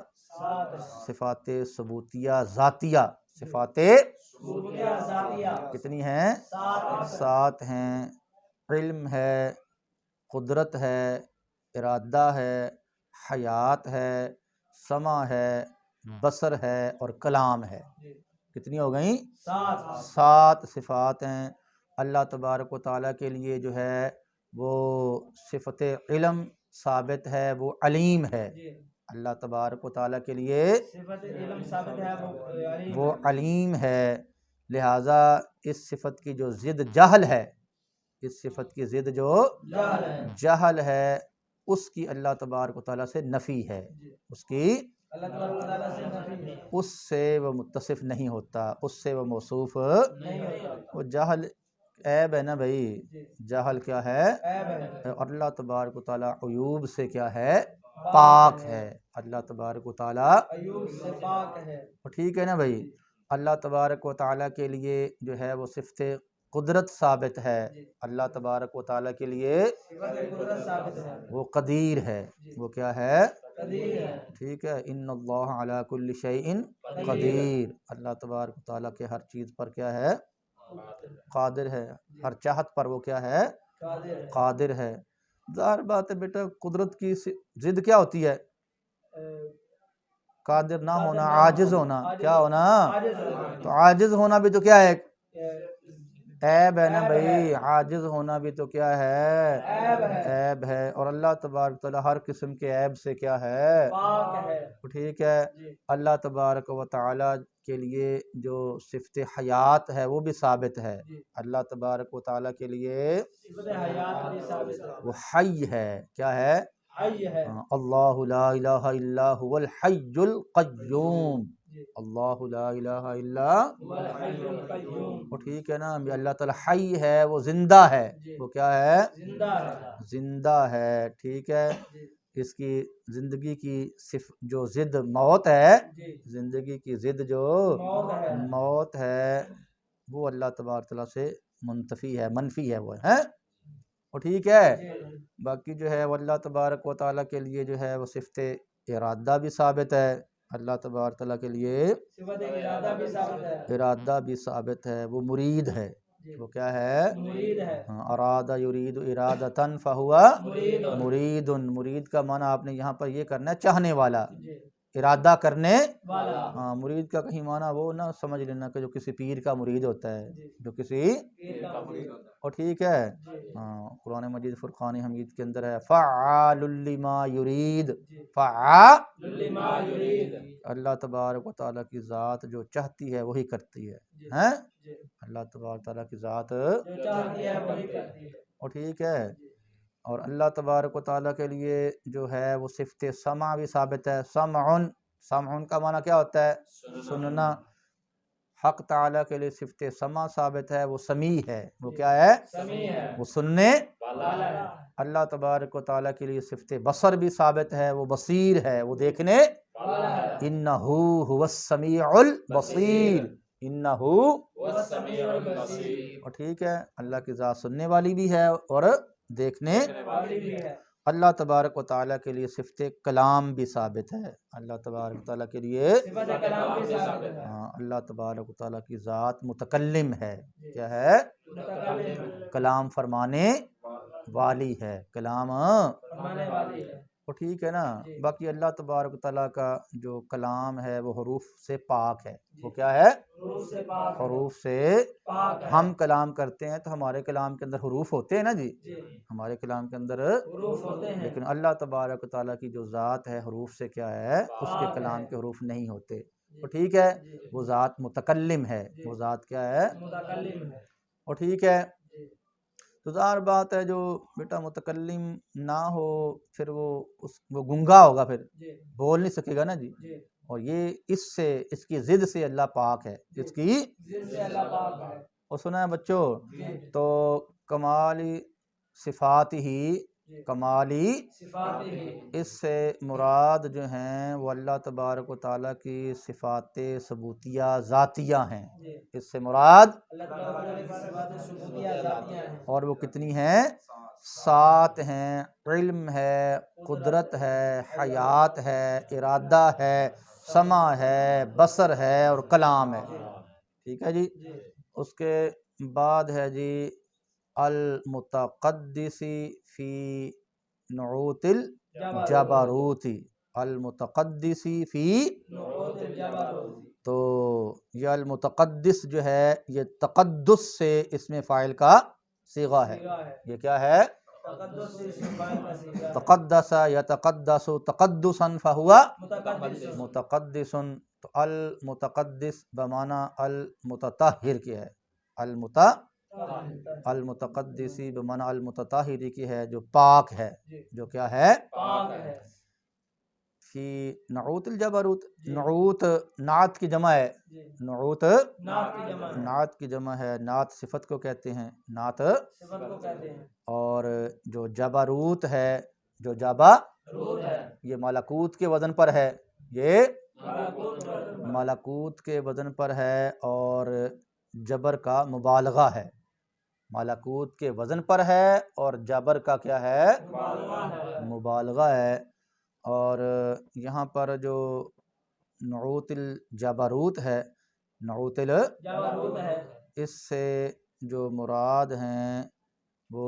صفات ثبوتیہ ذاتیہ، صفات کتنی ہیں؟ 7 ہیں۔ علم ہے، قدرت ہے، ارادہ ہے، حیات ہے، سمع ہے، بصر ہے اور کلام ہے۔ کتنی ہو گئیں؟ 7 صفات ہیں۔ اللہ تبارک و تعالیٰ کے لیے جو ہے وہ صفت علم ثابت ہے، وہ علیم ہے۔ اللہ تبارک و تعالیٰ کے لیے صفت علم ثابت ہے، وہ علیم ہے، لہٰذا اس صفت کی جو ضد جہل ہے، اس صفت کی ضد جو جہل ہے، اس کی اللہ تبارک و تعالیٰ سے نفی ہے، اس کی اللہ تبارک و تعالیٰ سے نفی ہے، اس سے وہ متصف نہیں ہوتا، اس سے وہ موصوف نہیں ہوتا۔ وہ جہل عیب ہے نا بھائی، جہل کیا ہے؟ عیب ہے۔ اور اللہ تبارک و تعالیٰ عیوب سے کیا ہے؟ پاک ہے۔ اللہ تبارک و تعالیٰ عیوب سے پاک ہے۔ ٹھیک ہے نا بھائی؟ اللہ تبارک و تعالیٰ کے لیے جو ہے وہ صفت قدرت ثابت ہے، اللہ تبارک و تعالیٰ کے لیے صفت قدرت ثابت ہے، وہ قدیر ہے، وہ کیا ہے؟ قدیر ہے۔ ٹھیک ہے، ان اللہ علی کل شیء قدیر، اللہ تبارک و تعالیٰ کے ہر چیز پر کیا ہے؟ قادر ہے، ہر چاہت پر وہ کیا ہے؟ قادر ہے۔ ظاہر بات ہے بیٹا، قدرت کی ضد کیا ہوتی ہے؟ قادر نہ ہونا، عاجز ہونا۔ کیا ہونا؟ تو عاجز ہونا بھی تو کیا ہے؟ عیب ہے نا بھائی، عاجز ہونا بھی تو کیا ہے؟ عیب ہے۔ اور اللہ تبارک و تعالیٰ ہر قسم کے عیب سے کیا ہے؟ پاک ہے۔ ٹھیک ہے، اللہ تبارک و تعالیٰ کے لیے جو صفت حیات ہے وہ بھی ثابت ہے، اللہ تبارک و تعالیٰ کے لیے صفت حیات بھی ثابت ہے، وہ حی ہے۔ کیا ہے؟ حی ہے۔ اللہ لا الہ الا هو الحی القیوم، اللہ لا الہ الا الحی القیوم۔ وہ ٹھیک ہے نا، اللہ تعالیٰ حی ہے، وہ زندہ ہے، وہ کیا ہے؟ زندہ ہے، زندہ ہے۔ ٹھیک ہے، اس کی زندگی کی جو ضد موت ہے، زندگی کی ضد جو موت ہے، وہ اللہ تبارک تعالیٰ سے منتفی ہے، منفی ہے، وہ ہے وہ ٹھیک ہے۔ باقی جو ہے وہ اللہ تبارک و تعالیٰ کے لیے جو ہے وہ صفت ارادہ بھی ثابت ہے، اللہ تبارک تعالیٰ کے لیے صفت ارادہ بھی ثابت ہے، ارادہ بھی ثابت ہے، وہ مرید ہے، وہ کیا ہے؟ مرید ہے۔ ارادہ یرید ارادتاً فہو مرید، مرید کا معنی آپ نے یہاں پر یہ کرنا ہے چاہنے والا، ارادہ کرنے والا۔ مرید کا کہیں معنی وہ نہ سمجھ لینا کہ جو کسی پیر کا مرید ہوتا ہے، جو کسی اور ٹھیک ہے، قرآن مجید فرقان حمید کے اندر ہے فعال لما یرید، فعال لما یرید، اللہ تبارک و تعالیٰ کی ذات جو چاہتی ہے وہی کرتی ہے، اللہ تبارک تعالیٰ کی ذات جو چاہتی ہے وہی کرتی ہے، اور ٹھیک ہے۔ اور اللہ تبارک و تعالیٰ کے لیے جو ہے وہ صفت سمع بھی ثابت ہے، سمعن، سمعن کا معنی کیا ہوتا ہے؟ سننا۔ حق تعالیٰ کے لیے صفت سمع ثابت ہے، وہ سمیع ہے، وہ کیا ہے؟ سمیع ہے، وہ سننے والا ہے۔ اللہ تبارک و تعالیٰ کے لیے صفت بصر بھی ثابت ہے، وہ بصیر ہے، وہ دیکھنے والا ہے۔ انہو هو السمیع البصیر، انہو والسمیع البصیر، اور ٹھیک ہے، اللہ کی ذات سننے والی بھی ہے اور دیکھنے والی بھی ہے۔ اللہ تبارک و تعالیٰ کے لیے صفت کلام بھی ثابت ہے، اللہ تبارک و تعالیٰ کے لیے صفت کلام بھی ثابت ہے، اللہ تبارک و تعالیٰ کی ذات متکلم ہے، کیا ہے؟ متکلم، کلام فرمانے والی ہے، کلام فرمانے والی ہے۔ وہ ٹھیک ہے نا۔ باقی اللہ تبارک و تعالیٰ کا جو کلام ہے وہ حروف سے پاک ہے، وہ کیا ہے؟ حروف سے پاک ہے، حروف سے پاک ہے۔ ہم کلام کرتے ہیں تو ہمارے کلام کے اندر حروف ہوتے ہیں نا جی، جی، ہمارے کلام کے اندر، حروف ہوتے ہیں، لیکن اللہ تبارک و تعالیٰ کی جو ذات ہے حروف سے کیا ہے؟ اس کے کلام کے حروف نہیں ہوتے، وہ ٹھیک ہے، وہ ذات متکلم ہے، وہ ذات کیا ہے؟ متکلم ہے، وہ ٹھیک ہے۔ تو ظاہر بات ہے جو بیٹا متکلم نہ ہو پھر وہ گنگا ہوگا، پھر بول نہیں سکے گا نا جی، اور یہ اس سے، اس کی ضد سے اللہ پاک ہے، اس کی ضد سے اللہ پاک ہے۔ اور سنا ہے بچوں، تو کمال صفات ہی کمالی صفاته، اس سے مراد جو ہیں وہ اللہ تبارک و تعالیٰ کی صفات ثبوتیہ ذاتیہ ہیں. جی اس سے مراد اللہ تعالیٰ کی صفات ثبوتیہ ذاتیہ ہیں، اور وہ کتنی ہیں؟ 7 ہیں. علم ہے، قدرت ہے، حیات ہے، ارادہ ہے، سمع ہے، بصر ہے اور کلام ہے. ٹھیک ہے جی. جی اس کے بعد ہے جی المتقدسی فی نعوت الجبروتی. المتقدسی فی، نعوت الجبروت، تو یہ المتقدس جو ہے یہ تقدس سے اسم فاعل کا صیغہ ہے. صیغہ ہے، یہ کیا ہے؟ تقدس سے اسم فاعل کا صیغہ ہے، تقدس یتقدس تقدسا فہو متقدس، متقدس. تو المتقدس بمعنی المتطہر کی ہے. المتقدسی بمعنی المتطہری کی ہے، جو پاک ہے، جی جو کیا ہے؟ پاک ہے، فی نعوت الجبروت. جی نعوت نعت کی جمع ہے. جی نعوت نعت کی جمع ہے، نعت کی جمع ہے. نعت صفت کو کہتے ہیں، نعت. صفت کو کہتے ہیں، اور جو جبروت ہے، جو جبا روح ہے، یہ ملکوت کے وزن پر ہے. یہ ملکوت پر، ملکوت کے وزن پر ہے اور جبر کا مبالغہ ہے. ملکوت کے وزن پر ہے اور جبر کا کیا ہے؟ مبالغہ ہے، مبالغہ ہے. اور یہاں پر جو نعوت الجبروت ہے، نعوت جبروت ہے، اس سے جو مراد ہیں وہ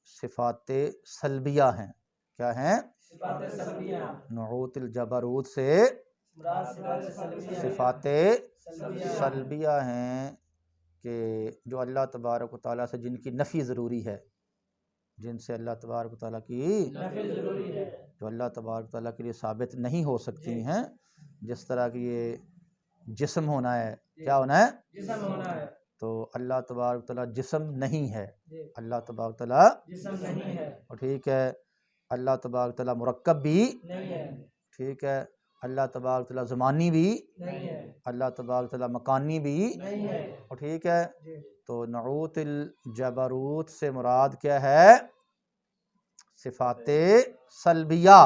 صفات سلبیہ ہیں. کیا ہیں؟ صفات سلبیہ، نعوت الجبروت سے مراد صفات سلبیہ، صفات سلبیہ، سلبیہ ہیں کہ جو اللہ تبارک و تعالیٰ سے جن کی نفی ضروری ہے، جن سے اللہ تبارک و تعالیٰ کی نفی ضروری ہے، جو اللہ تبارک و تعالیٰ کے لیے ثابت نہیں ہو سکتی ہیں. جس طرح کہ یہ جسم ہونا ہے، کیا ہونا ہے؟ جسم ہونا ہے، تو اللہ تبارک و تعالیٰ جسم نہیں ہے. جی اللہ تبارک و تعالیٰ جسم نہیں ہے، اور ٹھیک ہے. اللہ تبارک و تعالیٰ مرکب بھی نہیں ہے، ٹھیک ہے. اللہ تبارک و تعالیٰ زمانی بھی، نہیں ہے، اللہ تبارک و تعالیٰ مکانی بھی نہیں ہے، اور ٹھیک ہے. جی تو نعوت الجبروت سے مراد کیا ہے؟ صفات سلبیہ.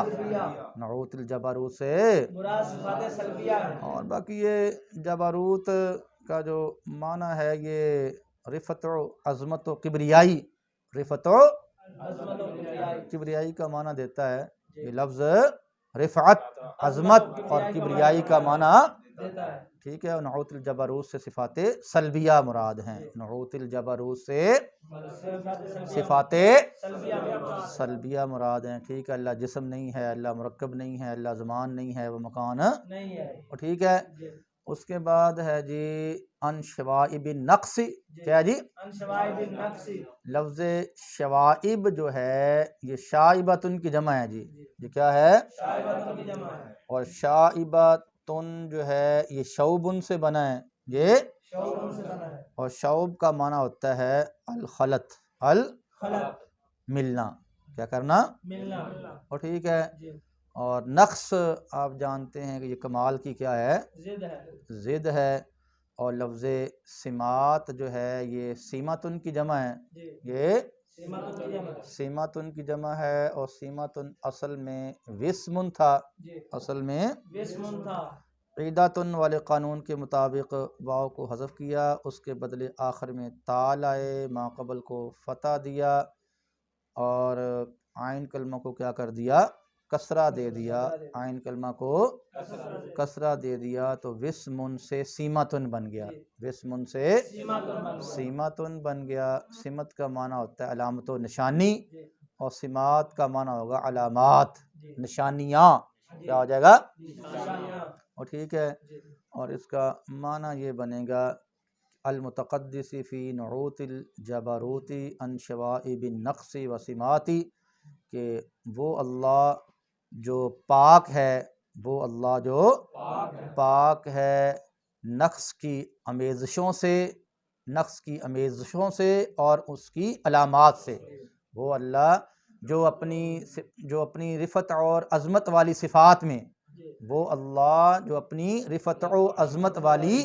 نعوت الجبروت سے مراد صفات سلبیہ ہے، اور باقی یہ جبروت کا جو معنی ہے یہ رفعت و عظمت و کبریائی. رفعت و عظمت و کبریائی، کبریائی کا معنی دیتا ہے یہ لفظ. رفعت عظمت اور کبریائی کا معنی دیتا ہے، ٹھیک ہے. نعوت الجبروت سے صفات سلبیہ مراد ہیں. نعوت الجبروت سے صفات سلبیہ مراد، سلبیہ مراد ہیں. ٹھیک ہے. اللہ جسم نہیں ہے، اللہ مرکب نہیں ہے، اللہ زمان نہیں ہے، وہ مکان نہیں ہے، اور ٹھیک ہے. جی اس کے بعد ہے جی ان شوائب النقص. کیا ہے جی؟ ان شوائب النفس، لفظ شوائب جو ہے یہ شائبتن کی جمع ہے جی. یہ کیا ہے؟ شائبۃ کی جمع ہے، اور شائبتن جو ہے یہ شعبن سے بنا ہے. یہ شعور سے بنا ہے، اور شعب کا معنی ہوتا ہے الخلط. خلق، ملنا، کیا کرنا ملنا، اور ٹھیک ہے. جی اور نقص آپ جانتے ہیں کہ یہ کمال کی کیا ہے؟ ضد ہے، ضد ہے. اور لفظ سمات جو ہے یہ سیمتن کی جمع ہے. جی یہ سیمت کی جمع ہے، سیمتن کی جمع ہے. اور سیمتن اصل میں وسمن تھا. جی اصل میں بسم تھا، عیداتن والے قانون کے مطابق واو کو حذف کیا، اس کے بدلے آخر میں تا لائے، ما قبل کو فتح دیا اور عین کلمہ کو کیا کر دیا؟ کسرہ دے دیا. عین کلمہ کو کسرہ دے دیا تو وسمن سے سیمتن بن گیا. وسمن سے سیمتن بن گیا. سمت کا معنی ہوتا ہے علامت و نشانی اور سمات کا معنی ہوگا علامات، نشانیاں. کیا ہو جائے گا؟ اور ٹھیک ہے. اور اس کا معنی یہ بنے گا المتقدس فی نعوت الجبروتی ان شوائب النقص و سماتی، کہ وہ اللہ جو پاک ہے، وہ اللہ جو پاک ہے نقص کی آمیزشوں سے، نقص کی آمیزشوں سے اور اس کی علامات سے. وہ اللہ جو اپنی رفعت اور عظمت والی صفات میں، وہ اللہ جو اپنی رفعت و عظمت والی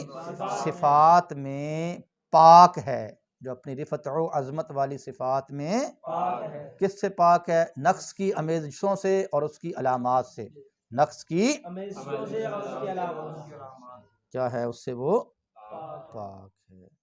صفات میں پاک ہے. جو اپنی رفعت و عظمت والی صفات میں پاک ہے، کس سے پاک ہے؟ نقص کی آمیزشوں سے اور اس کی علامات سے، نقص کی امیزشوں سے اور اس کے علاوہ کیا ہے اس سے وہ پاک ہے۔ پاک ہے۔